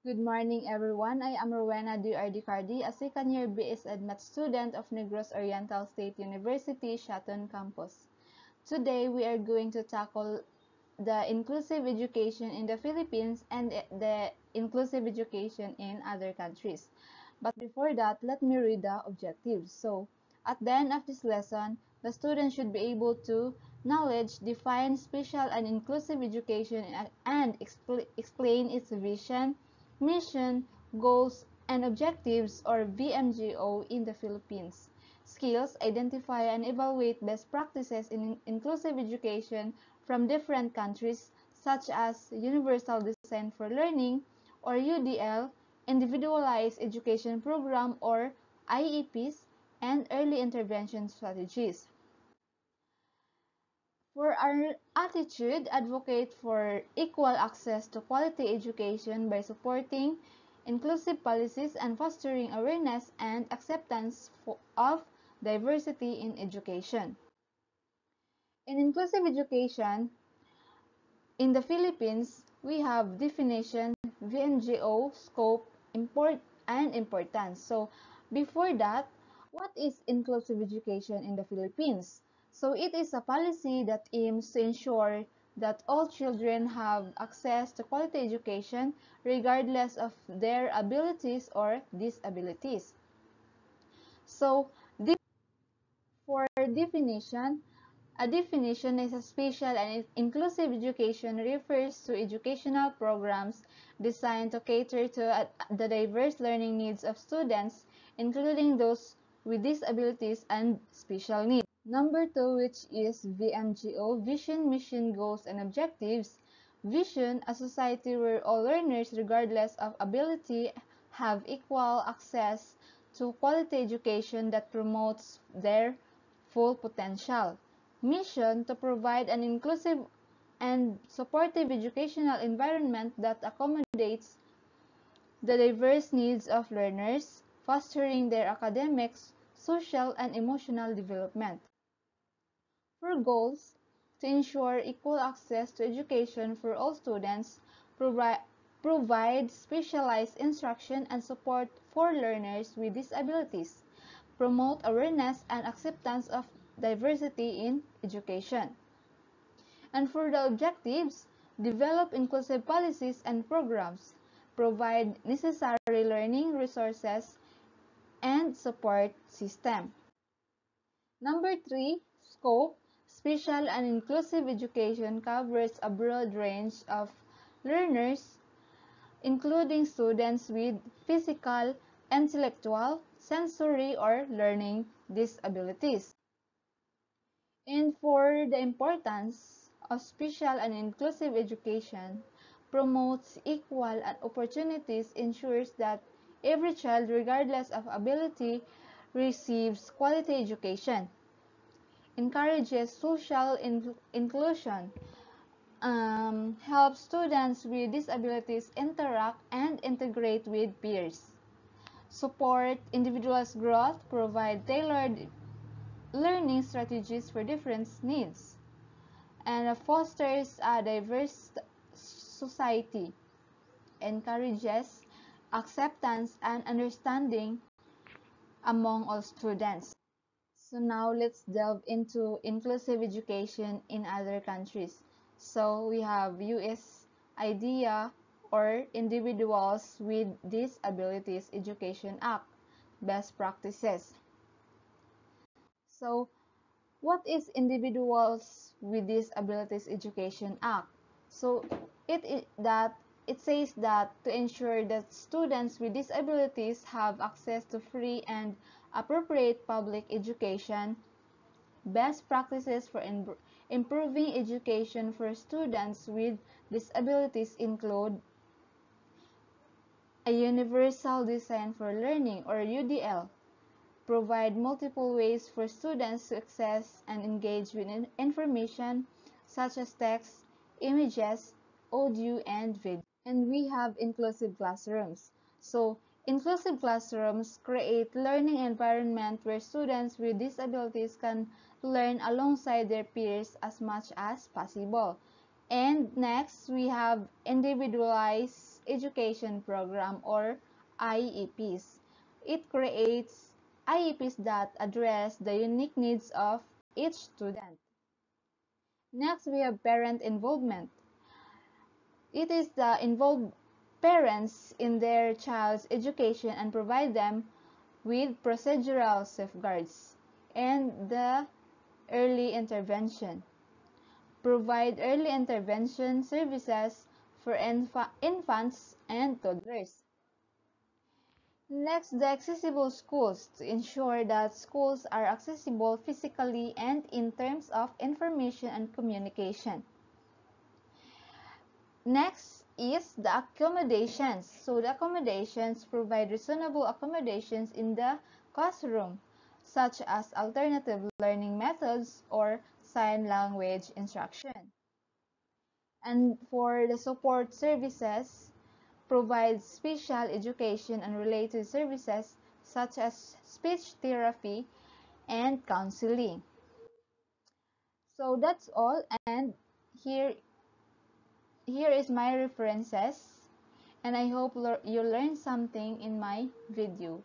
Good morning, everyone. I am Rowena Duardicardi, a second-year BS Ed student of Negros Oriental State University, Shaton Campus. Today, we are going to tackle the inclusive education in the Philippines and the inclusive education in other countries. But before that, let me read the objectives. So, at the end of this lesson, the student should be able to knowledge, define special and inclusive education and explain its vision, mission, goals, and objectives or VMGO in the Philippines. Skills, identify and evaluate best practices in inclusive education from different countries such as Universal Design for Learning or UDL, Individualized Education Program or IEPs, and early intervention strategies. For our attitude, advocate for equal access to quality education by supporting inclusive policies and fostering awareness and acceptance of diversity in education. In inclusive education, in the Philippines, we have definition, VMGO, scope, import, and importance. So, before that, what is inclusive education in the Philippines? So, it is a policy that aims to ensure that all children have access to quality education regardless of their abilities or disabilities. So, for definition, a definition is a special and inclusive education refers to educational programs designed to cater to the diverse learning needs of students, including those with disabilities and special needs. Number two, which is VMGO, Vision, Mission, Goals, and Objectives. Vision, a society where all learners, regardless of ability, have equal access to quality education that promotes their full potential. Mission, to provide an inclusive and supportive educational environment that accommodates the diverse needs of learners, fostering their academics, social, and emotional development. For goals, to ensure equal access to education for all students, provide specialized instruction and support for learners with disabilities, promote awareness and acceptance of diversity in education. And for the objectives, develop inclusive policies and programs, provide necessary learning resources, and support system. Number three, scope. Special and inclusive education covers a broad range of learners, including students with physical, intellectual, sensory, or learning disabilities. And for the importance of special and inclusive education, promotes equal opportunities, ensures that every child, regardless of ability, receives quality education, encourages social inclusion, helps students with disabilities interact and integrate with peers, support individuals' growth, provide tailored learning strategies for different needs, and fosters a diverse society, encourages acceptance and understanding among all students. So now let's delve into inclusive education in other countries. So we have US IDEA or Individuals with Disabilities Education Act, best practices. So what is Individuals with Disabilities Education Act? So it says that to ensure that students with disabilities have access to free and appropriate public education, best practices for improving education for students with disabilities include a universal design for learning or UDL, provide multiple ways for students to access and engage with information such as text, images, audio, and video. And we have inclusive classrooms. So, inclusive classrooms create learning environment where students with disabilities can learn alongside their peers as much as possible. And next, we have individualized Education Program or IEPs. It creates IEPs that address the unique needs of each student. Next, we have parent involvement. It is the involve parents in their child's education and provide them with procedural safeguards and the early intervention. Provide early intervention services for infants and toddlers. Next, the accessible schools to ensure that schools are accessible physically and in terms of information and communication. Next is the accommodations. So the accommodations provide reasonable accommodations in the classroom, such as alternative learning methods or sign language instruction. And for the support services, provides special education and related services such as speech therapy and counseling. So that's all, and here here is my references, and I hope you learned something in my video.